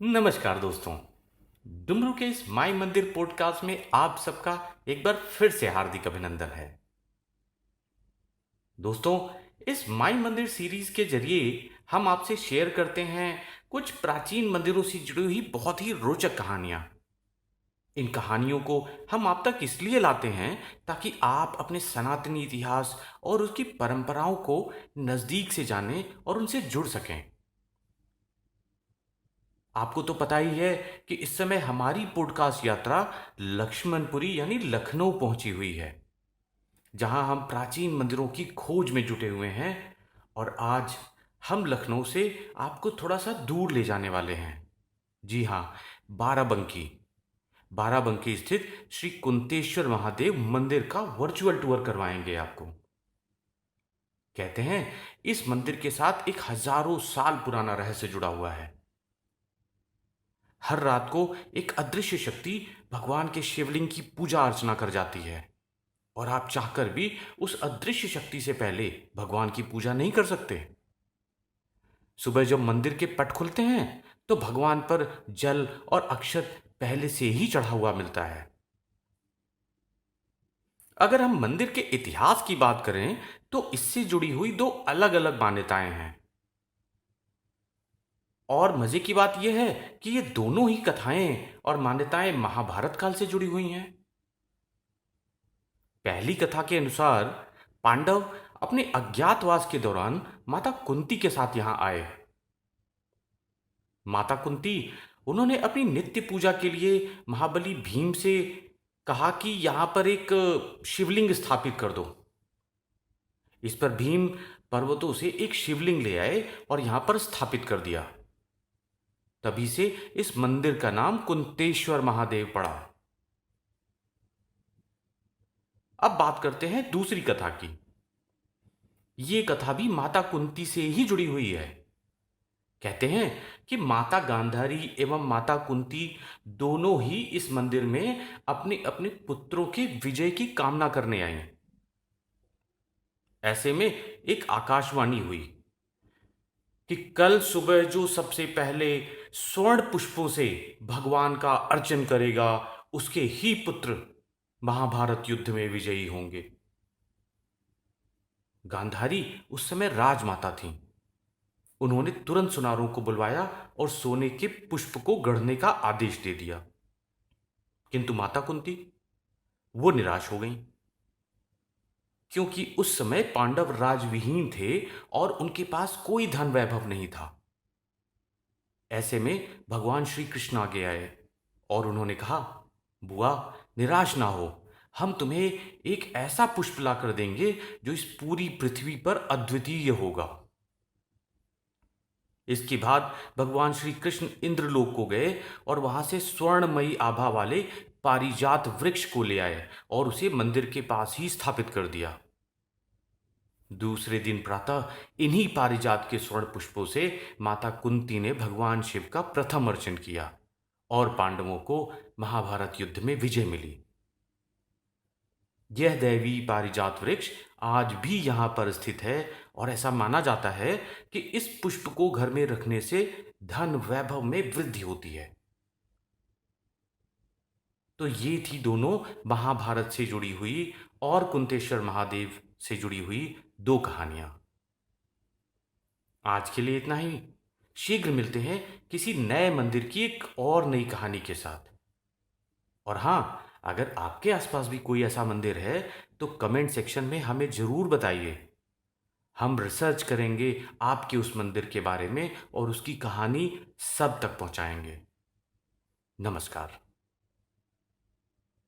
नमस्कार दोस्तों। डुमरू के इस माई मंदिर पॉडकास्ट में आप सबका एक बार फिर से हार्दिक अभिनंदन है। दोस्तों, इस माई मंदिर सीरीज के जरिए हम आपसे शेयर करते हैं कुछ प्राचीन मंदिरों से जुड़ी हुई बहुत ही रोचक कहानियां। इन कहानियों को हम आप तक इसलिए लाते हैं ताकि आप अपने सनातनी इतिहास और उसकी परंपराओं को नज़दीक से जानें और उनसे जुड़ सकें। आपको तो पता ही है कि इस समय हमारी पॉडकास्ट यात्रा लक्ष्मणपुरी यानी लखनऊ पहुंची हुई है, जहां हम प्राचीन मंदिरों की खोज में जुटे हुए हैं। और आज हम लखनऊ से आपको थोड़ा सा दूर ले जाने वाले हैं। जी हाँ, बाराबंकी। बाराबंकी स्थित श्री कुंतेश्वर महादेव मंदिर का वर्चुअल टूर करवाएंगे आपको। कहते हैं इस मंदिर के साथ एक हजारों साल पुराना रहस्य जुड़ा हुआ है। हर रात को एक अदृश्य शक्ति भगवान के शिवलिंग की पूजा अर्चना कर जाती है, और आप चाहकर भी उस अदृश्य शक्ति से पहले भगवान की पूजा नहीं कर सकते। सुबह जब मंदिर के पट खुलते हैं तो भगवान पर जल और अक्षत पहले से ही चढ़ा हुआ मिलता है। अगर हम मंदिर के इतिहास की बात करें तो इससे जुड़ी हुई दो अलग अलग मान्यताएं हैं। और मजे की बात यह है कि ये दोनों ही कथाएं और मान्यताएं महाभारत काल से जुड़ी हुई हैं। पहली कथा के अनुसार पांडव अपने अज्ञातवास के दौरान माता कुंती के साथ यहां आए। माता कुंती, उन्होंने अपनी नित्य पूजा के लिए महाबली भीम से कहा कि यहां पर एक शिवलिंग स्थापित कर दो। इस पर भीम पर्वतों से एक शिवलिंग ले आए और यहां पर स्थापित कर दिया। तभी से इस मंदिर का नाम कुंतेश्वर महादेव पड़ा। अब बात करते हैं दूसरी कथा की। ये कथा भी माता कुंती से ही जुड़ी हुई है। कहते हैं कि माता गांधारी एवं माता कुंती दोनों ही इस मंदिर में अपने अपने पुत्रों के विजय की कामना करने आई। ऐसे में एक आकाशवाणी हुई कि कल सुबह जो सबसे पहले स्वर्ण पुष्पों से भगवान का अर्चन करेगा, उसके ही पुत्र महाभारत युद्ध में विजयी होंगे। गांधारी उस समय राजमाता थीं। उन्होंने तुरंत सुनारों को बुलवाया और सोने के पुष्प को गढ़ने का आदेश दे दिया। किंतु माता कुंती, वो निराश हो गईं, क्योंकि उस समय पांडव राजविहीन थे और उनके पास कोई धन वैभव नहीं था। ऐसे में भगवान श्री कृष्ण आगे आए और उन्होंने कहा, बुआ, निराश ना हो, हम तुम्हें एक ऐसा पुष्प लाकर देंगे जो इस पूरी पृथ्वी पर अद्वितीय होगा। इसके बाद भगवान श्री कृष्ण इंद्रलोक को गए और वहां से स्वर्णमयी आभा वाले पारिजात वृक्ष को ले आए और उसे मंदिर के पास ही स्थापित कर दिया। दूसरे दिन प्रातः इन्हीं पारिजात के स्वर्ण पुष्पों से माता कुंती ने भगवान शिव का प्रथम अर्चन किया और पांडवों को महाभारत युद्ध में विजय मिली। यह दैवी पारिजात वृक्ष आज भी यहां पर स्थित है और ऐसा माना जाता है कि इस पुष्प को घर में रखने से धन वैभव में वृद्धि होती है। तो ये थी दोनों महाभारत से जुड़ी हुई और कुंतेश्वर महादेव से जुड़ी हुई दो कहानियां। आज के लिए इतना ही। शीघ्र मिलते हैं किसी नए मंदिर की एक और नई कहानी के साथ। और हां, अगर आपके आसपास भी कोई ऐसा मंदिर है तो कमेंट सेक्शन में हमें जरूर बताइए। हम रिसर्च करेंगे आपके उस मंदिर के बारे में और उसकी कहानी सब तक पहुंचाएंगे। नमस्कार।